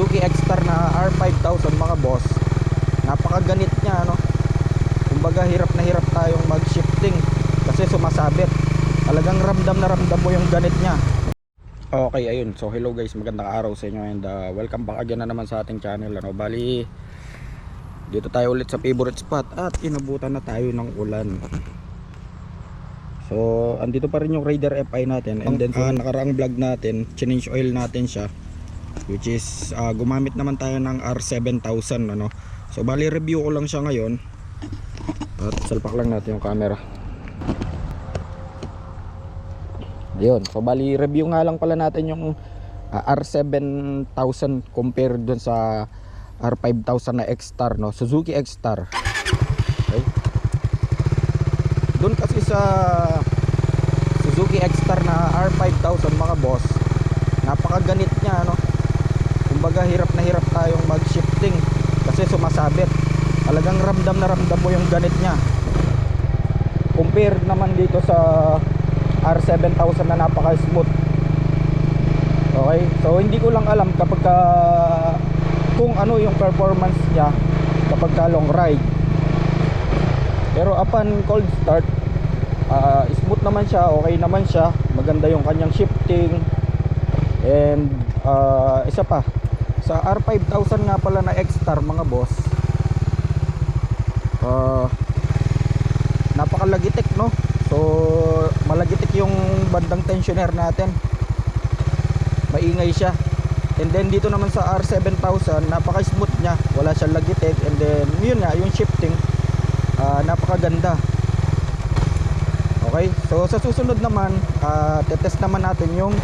Suzuki X-Star na R5000 mga boss. Napakaganit niya, ano. Kumbaga hirap na hirap tayong mag-shifting kasi sumasabit. Talagang ramdam na ramdam mo yung ganit niya. Okay, ayun. So hello guys, magandang araw sa inyo and welcome back again na naman sa ating channel, ano. Bali, dito tayo ulit sa favorite spot at inabutan na tayo ng ulan. So andito pa rin yung Raider FI natin, and then nakaraang vlog natin, change oil natin siya, which is gumamit naman tayo ng R7000, ano. So bali review ko lang siya ngayon at salpak lang natin yung camera. Ayun, so bali review nga lang pala natin yung R7000 compared dun sa R5000 na X-Star, no, Suzuki X-Star. Okay. Doon kasi sa Suzuki X-Star na R5000 mga boss, napakaganit niya, ano. Kumbaga hirap na hirap tayong mag-shifting kasi sumasabit. Talagang ramdam na ramdam mo yung ganit niya. Compare naman dito sa R7000 na napaka-smooth. Okay, so hindi ko lang alam kapag kung ano yung performance niya kapag long ride. Pero upon cold start, smooth naman siya, okay naman siya, maganda yung kanyang shifting. And isa pa, sa R5000 nga pala na X-Star mga boss, napakalagitik, no. So malagitik yung bandang tensioner natin, maingay siya. And then dito naman sa R7000, napaka smooth nya, wala siyang lagitik. And then yun nga, yung shifting napakaganda. Okay, so sa susunod naman, tetest naman natin yung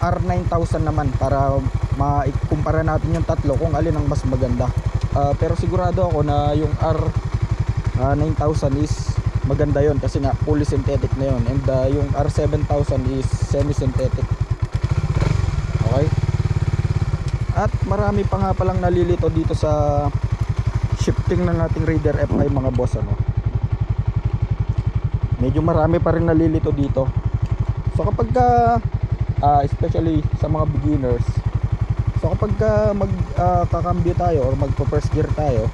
R9000 naman para maikumpara natin yung tatlo kung alin ang mas maganda. Pero sigurado ako na yung R9000 is maganda yon kasi nga fully synthetic na yon, and yung R7000 is semi-synthetic. Okay, at marami pa nga palang nalilito dito sa shifting ng ating Raider FI mga boss, ano. Medyo marami pa rin nalilito dito. So kapag especially sa mga beginners, so kapag kakambyo tayo or magpo first gear tayo,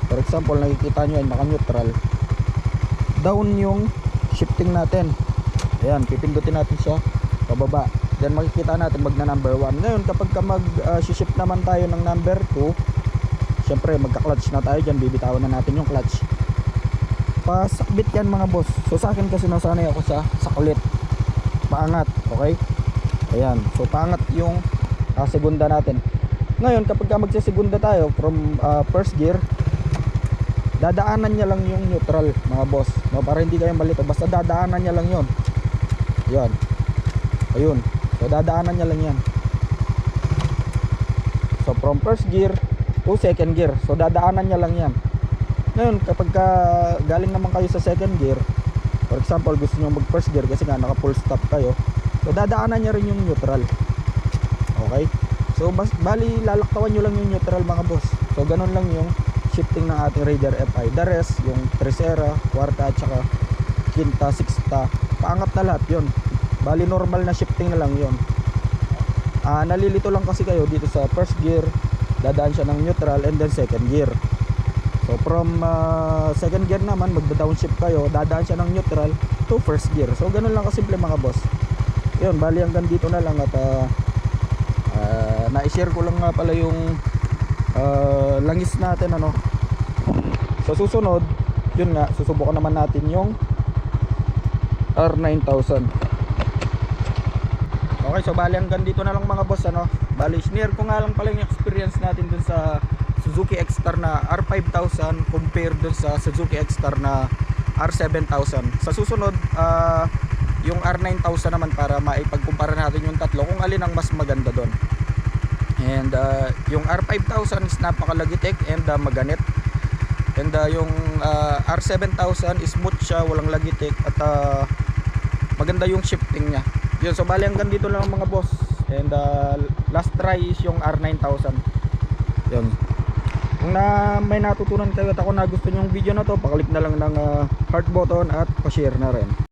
for example nakikita nyo ay naka neutral, down yung shifting natin. Ayan, pipindutin natin siya pababa, then makikita natin magna number 1. Ngayon kapag mag-shift naman tayo ng number 2, syempre magka-clutch na tayo dyan, bibitawan na natin yung clutch. Pasakbit yan mga boss. So sa akin kasi nasanay ako sa kulit, paangat. Okay, ayan, so paangat yung segunda natin. Ngayon kapag magsisegunda tayo from first gear, dadaanan niya lang yung neutral mga boss, no, para hindi kayo malito. Basta dadaanan niya lang yun. Yan, ayun, so dadaanan niya lang yan. So from first gear to second gear, so dadaanan niya lang yan. Ngayon kapag galing naman kayo sa second gear, for example gusto nyo mag first gear kasi nga naka full stop kayo, so dadaanan niya rin yung neutral. Okay, so bali lalaktawan nyo lang yung neutral mga boss. So ganun lang yung shifting ng ating Raider FI. The rest, yung tercera, kwarta at saka quinta, sixta, paangat na lahat yun. Bali normal na shifting na lang yun. Nalilito lang kasi kayo dito sa first gear, dadaan siya ng neutral, and then second gear. So from second gear naman, magda-downshift kayo, dadaan siya ng neutral to first gear. So ganun lang kasimple mga boss. Yun, bali hanggang dito na lang. At na-share ko lang nga pala yung langis natin, ano. Sa susunod, yun nga, susubukan naman natin yung R9000. Okay, so bali hanggang dito na lang mga boss, ano. Bali share ko nga lang pala yung experience natin dun sa Suzuki X-Star na R5000 compared dun sa Suzuki X-Star na R7000. Sa susunod, yung R9000 naman para maipagkumpara natin yung tatlo kung alin ang mas maganda doon. And yung R5000 is napakalagitik and maganit. And yung R7000 is smooth siya, walang lagitik at maganda yung shifting niya. Yun, so bali hanggang dito lang mga boss. And last try is yung R9000. Yun. Kung may natutunan kayo at ako na gusto nyo yung video na to, paklik na lang ng heart button at pa-share na rin.